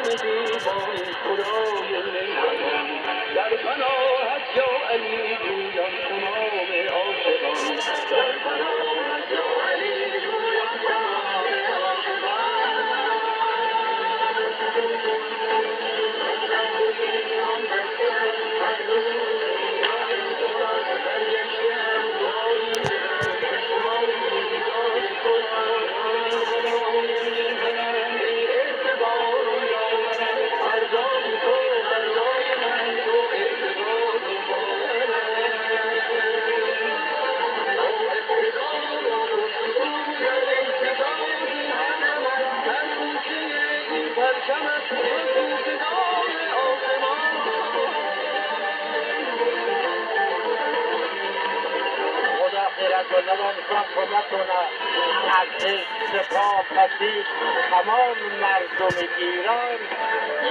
دیوان خدای مهربان در پناهت یا علی جویان تمام عاشقان در پناهت یا علی جویان تمام از سپاه پسی تمام مردم ایران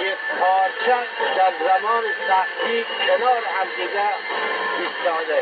یک پارچه در زمان سختی کنار همدیگه ایستاده.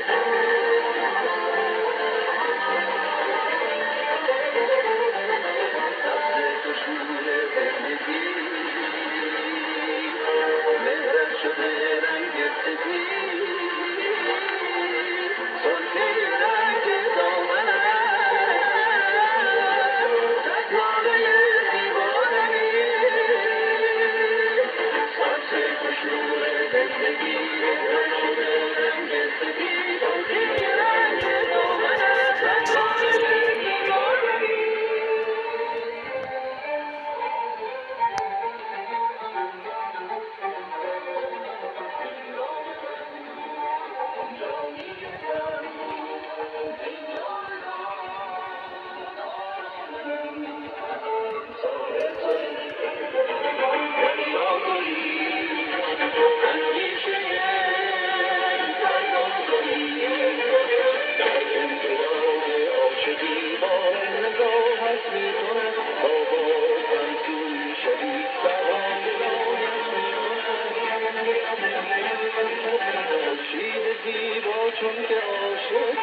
چون که عاشقی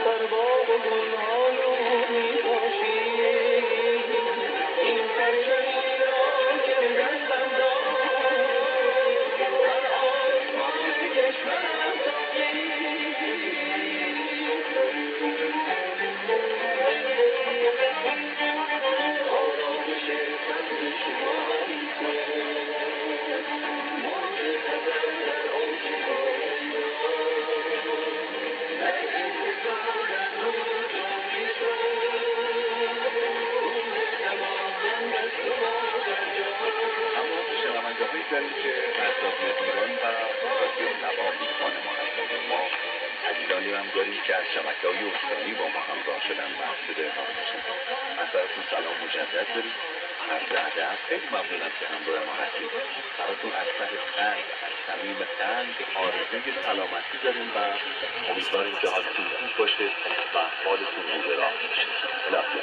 در باغ و گلهای او می‌پاشی این پرچمی را که به دستم داد در آسمان کشورم سایی آرامش سبز شماییست موج خزر در آشیان شنونده‌هایی داریم که از رادیو ایران و رادیو نوا میزبان ما هستند. ما عزیزانی هم داریم که از شبکه‌های استانی با ما همراه شدن و صدای ما رو میشنوند. از براتون سلام مجدد داریم. عرض ادب، خیلی ممنونم که همراه ما هستید. براتون از ته قلب، از صمیم قلب آرزوی سلامتی داریم و امیدواریم که حالتون خوب باشه و حالتون رو به راه باشه. الهی